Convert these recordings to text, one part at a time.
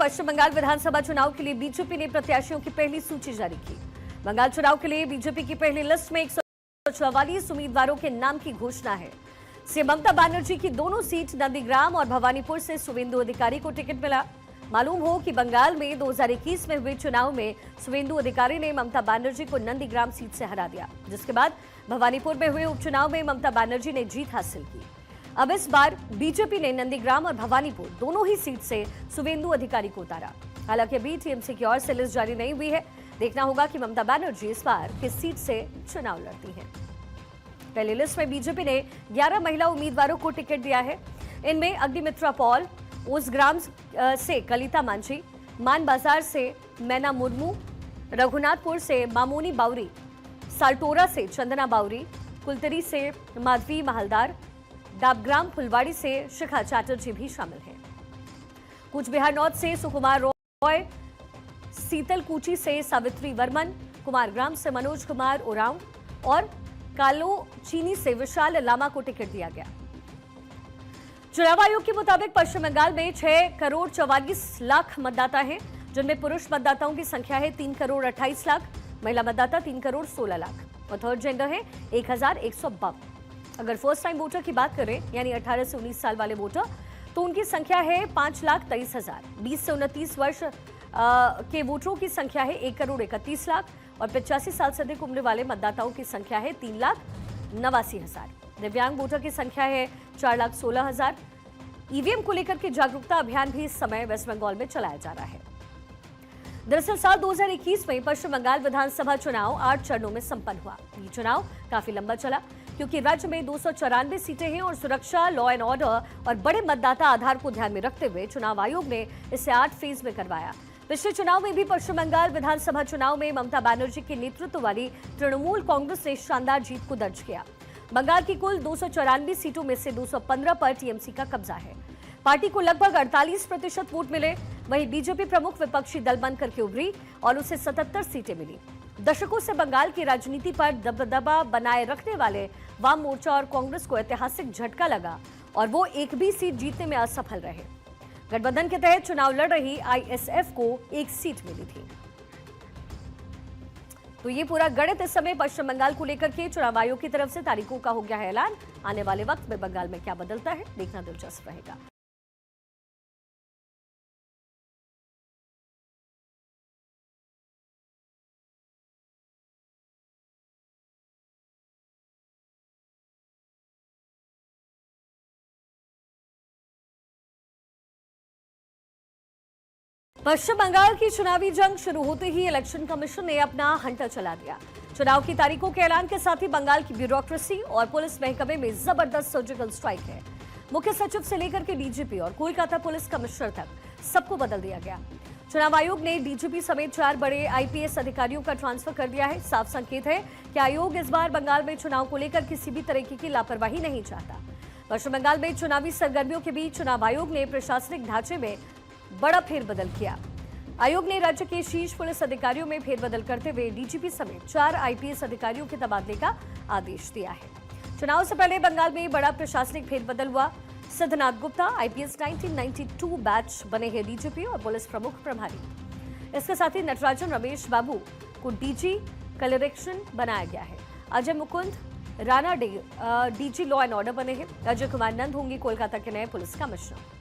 पश्चिम बंगाल विधानसभा चुनाव के लिए बीजेपी ने प्रत्याशियों की पहली सूची जारी की। बंगाल चुनाव के लिए बीजेपी की पहली लिस्ट में 144 उम्मीदवारों के नाम की घोषणा है। सीएम ममता बनर्जी की दोनों सीट नंदीग्राम और भवानीपुर से शुवेंदु अधिकारी को टिकट मिला। मालूम हो कि बंगाल में 2021 में हुए चुनाव में शुवेंदु अधिकारी ने ममता बनर्जी को नंदीग्राम सीट से हरा दिया, जिसके बाद भवानीपुर में हुए उपचुनाव में ममता बनर्जी ने जीत हासिल की। अब इस बार बीजेपी ने नंदीग्राम और भवानीपुर दोनों ही सीट से शुवेंदु अधिकारी को उतारा। हालांकि अभी टीएमसी की ओर से लिस्ट जारी नहीं हुई है। देखना होगा कि ममता बनर्जी इस बार किस सीट से चुनाव लड़ती हैं। पहली लिस्ट में बीजेपी ने 11 महिला उम्मीदवारों को टिकट दिया है। इनमें अग्निमित्रा पॉल, ओसग्राम से कलिता मांझी, मान बाजार से मैना मुर्मू, रघुनाथपुर से मामोनी बावरी, साल्टोरा से चंदना बावरी, कुलतरी से माधवी महलदार, डाबग्राम फुलवाड़ी से शिखा चैटर्जी भी शामिल हैं। कूच बिहार नॉर्थ से सुकुमार रॉय, सीतलकुची से सावित्री वर्मन, कुमारग्राम से मनोज कुमार उरांव और कालो चीनी से विशाल लामा को टिकट दिया गया। चुनाव आयोग के मुताबिक पश्चिम बंगाल में 6 करोड़ 44 लाख मतदाता हैं, जिनमें पुरुष मतदाताओं की संख्या है 3 करोड़ 28 लाख, महिला मतदाता 3 करोड़ 16 लाख और थर्ड जेंडर है 1152। अगर फर्स्ट टाइम वोटर की बात करें यानी 18 से 19 साल वाले वोटर, तो उनकी संख्या है 5,23,000। 20 से 29 वर्ष के वोटरों की संख्या है 1 करोड़ 31 लाख और 85 साल से अधिक उम्र वाले मतदाताओं की संख्या है 3,89,000। दिव्यांग वोटर की संख्या है 4,16,000। ईवीएम को लेकर के जागरूकता अभियान भी इस समय वेस्ट बंगाल में चलाया जा रहा है। दरअसल साल 2021 में पश्चिम बंगाल विधानसभा चुनाव 8 चरणों में संपन्न हुआ। ये चुनाव काफी लंबा चला क्योंकि राज्य में 294 सीटें हैं और सुरक्षा, लॉ एंड ऑर्डर और बड़े मतदाता आधार को ध्यान में रखते हुए चुनाव आयोग ने इसे 8 फेज में करवाया। पिछले चुनाव में भी पश्चिम बंगाल विधानसभा चुनाव में ममता बनर्जी के नेतृत्व वाली तृणमूल कांग्रेस ने शानदार जीत को दर्ज किया। बंगाल की कुल 294 सीटों में से 215 पर टीएमसी का कब्जा है। पार्टी को लगभग 48% वोट मिले। वहीं बीजेपी प्रमुख विपक्षी दल बनकर के उभरी और उसे 77 सीटें मिली। दशकों से बंगाल की राजनीति पर दबदबा बनाए रखने वाले वाम मोर्चा और कांग्रेस को ऐतिहासिक झटका लगा और वो एक भी सीट जीतने में असफल रहे। गठबंधन के तहत चुनाव लड़ रही आईएसएफ को 1 सीट मिली थी। तो ये पूरा गणित इस समय पश्चिम बंगाल को लेकर के चुनाव आयोग की तरफ से तारीखों का हो गया है ऐलान। आने वाले वक्त में बंगाल में क्या बदलता है, देखना दिलचस्प रहेगा। पश्चिम बंगाल की चुनावी जंग शुरू होते ही इलेक्शन कमीशन ने अपना हंटर चला दिया। चुनाव की तारीखों के ऐलान के साथ ही बंगाल की ब्यूरोक्रेसी और पुलिस महकमे में जबरदस्त सर्जिकल स्ट्राइक है। मुख्य सचिव से लेकर के डीजीपी और कोलकाता पुलिस कमिश्नर तक सबको बदल दिया गया। चुनाव आयोग ने डीजीपी समेत 4 बड़े आईपीएस अधिकारियों का ट्रांसफर कर दिया है। साफ संकेत है कि आयोग इस बार बंगाल में चुनाव को लेकर किसी भी तरीके की लापरवाही नहीं चाहता। पश्चिम बंगाल में चुनावी सरगर्मियों के बीच चुनाव आयोग ने प्रशासनिक ढांचे में बड़ा फेरबदल किया। आयोग ने राज्य के शीर्ष पुलिस अधिकारियों में फेरबदल करते हुए डीजीपी समेत 4 आईपीएस अधिकारियों के तबादले का आदेश दिया है। चुनाव से पहले बंगाल में बड़ा प्रशासनिक फेरबदल हुआ। सिद्धनाथ गुप्ता आईपीएस 1992 बैच बने हैं डीजीपी और पुलिस प्रमुख प्रभारी। इसके साथ ही नटराजन रमेश बाबू को डीजी कलेक्शन बनाया गया है। Ajay Mukund Rana DG law and order बने हैं। अजय कुमार नंद होंगे कोलकाता के नए पुलिस कमिश्नर।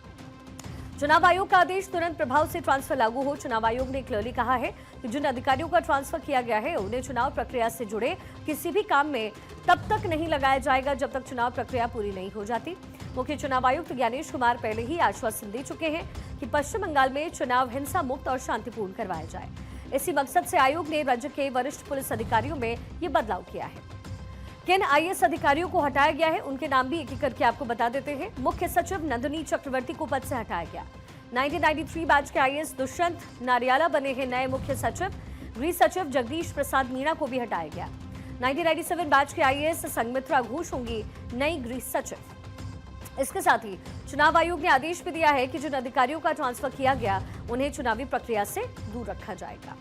चुनाव आयोग का आदेश तुरंत प्रभाव से ट्रांसफर लागू हो। चुनाव आयोग ने क्लियरली कहा है कि जिन अधिकारियों का ट्रांसफर किया गया है उन्हें चुनाव प्रक्रिया से जुड़े किसी भी काम में तब तक नहीं लगाया जाएगा जब तक चुनाव प्रक्रिया पूरी नहीं हो जाती। मुख्य चुनाव आयुक्त ज्ञानेश कुमार पहले ही आश्वासन दे चुके हैं कि पश्चिम बंगाल में चुनाव हिंसा मुक्त और शांतिपूर्ण करवाया जाए। इसी मकसद से आयोग ने राज्य के वरिष्ठ पुलिस अधिकारियों में ये बदलाव किया है। किन आईएएस अधिकारियों को हटाया गया है उनके नाम भी एक एक करके आपको बता देते हैं। मुख्य सचिव नंदिनी चक्रवर्ती को पद से हटाया गया। 1993 बैच के आईएएस दुष्यंत नारियाला बने हैं नए मुख्य सचिव। गृह सचिव जगदीश प्रसाद मीणा को भी हटाया गया। 1997 बैच के आईएएस संघमित्रा घोष होंगी नई गृह सचिव। इसके साथ ही चुनाव आयोग ने आदेश भी दिया है कि जिन अधिकारियों का ट्रांसफर किया गया उन्हें चुनावी प्रक्रिया से दूर रखा जाएगा।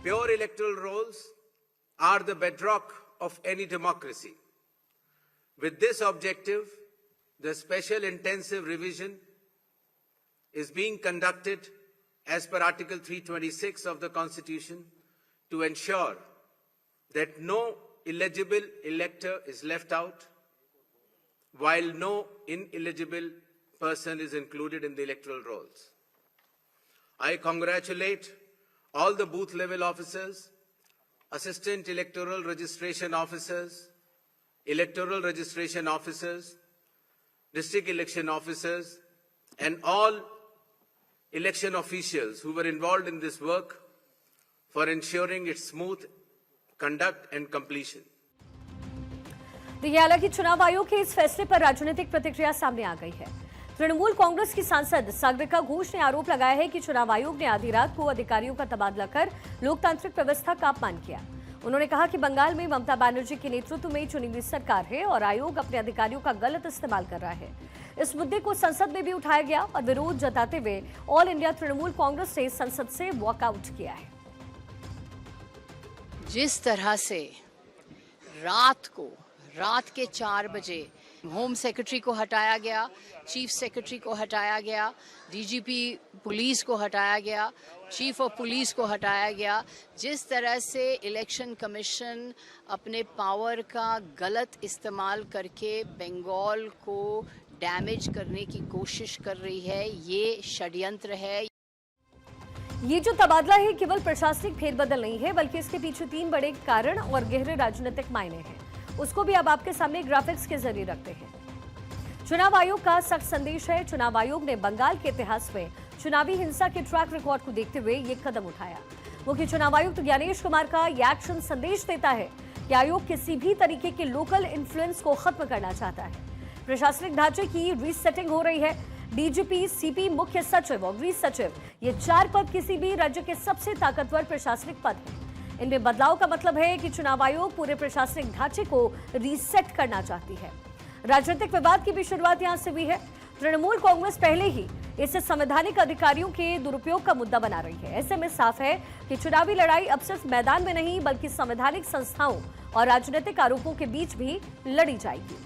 Pure electoral rolls are the bedrock of any democracy. With this objective, the special intensive revision is being conducted as per Article 326 of the Constitution to ensure that no eligible elector is left out, while no ineligible person is included in the electoral rolls. I congratulate all the booth level officers, assistant electoral registration officers, electoral registration officers, district election officers, and all election officials who were involved in this work for ensuring its smooth conduct and completion. देखिए, हालांकि चुनाव आयोग के इस फैसले पर राजनीतिक प्रतिक्रिया सामने आ गई है। तृणमूल कांग्रेस की सांसद सागरिका घोष ने आरोप लगाया है कि चुनाव आयोग ने आधी रात को अधिकारियों का तबादला कर लोकतांत्रिक व्यवस्था का अपमान किया। उन्होंने कहा कि बंगाल में ममता बनर्जी के नेतृत्व में चुनी हुई सरकार है और आयोग अपने अधिकारियों का गलत इस्तेमाल कर रहा है। इस मुद्दे को संसद में भी उठाया गया और विरोध जताते हुए ऑल इंडिया तृणमूल कांग्रेस ने संसद से वॉकआउट किया है। जिस तरह से रात के 4 बजे होम सेक्रेटरी को हटाया गया, चीफ सेक्रेटरी को हटाया गया, डीजीपी पुलिस को हटाया गया, चीफ ऑफ पुलिस को हटाया गया, जिस तरह से इलेक्शन कमीशन अपने पावर का गलत इस्तेमाल करके बंगाल को डैमेज करने की कोशिश कर रही है, ये षड्यंत्र है। ये जो तबादला है केवल प्रशासनिक फेरबदल नहीं है, बल्कि इसके पीछे 3 बड़े कारण और गहरे राजनीतिक मायने हैं। उसको भी अब आपके सामने ग्राफिक्स के जरिए रखते हैं। चुनाव आयोग का सख्त संदेश है। चुनाव आयोग ने बंगाल के इतिहास में चुनावी हिंसा के ट्रैक रिकॉर्ड को देखते हुए ये कदम उठाया। मुख्य चुनाव आयुक्त ज्ञानेश कुमार का यह एक्शन संदेश देता है कि आयोग किसी भी तरीके के लोकल इन्फ्लुएंस को खत्म करना चाहता है। प्रशासनिक ढांचे की रीसेटिंग हो रही है। डीजीपी, सीपी, मुख्य सचिव और गृह सचिव, ये 4 पद किसी भी राज्य के सबसे ताकतवर प्रशासनिक पद हैं। इनमें बदलाव का मतलब है कि चुनाव आयोग पूरे प्रशासनिक ढांचे को रीसेट करना चाहती है। राजनीतिक विवाद की भी शुरुआत यहां से हुई है। तृणमूल कांग्रेस पहले ही इसे संवैधानिक अधिकारियों के दुरुपयोग का मुद्दा बना रही है। ऐसे में साफ है कि चुनावी लड़ाई अब सिर्फ मैदान में नहीं, बल्कि संवैधानिक संस्थाओं और राजनीतिक आरोपों के बीच भी लड़ी जाएगी।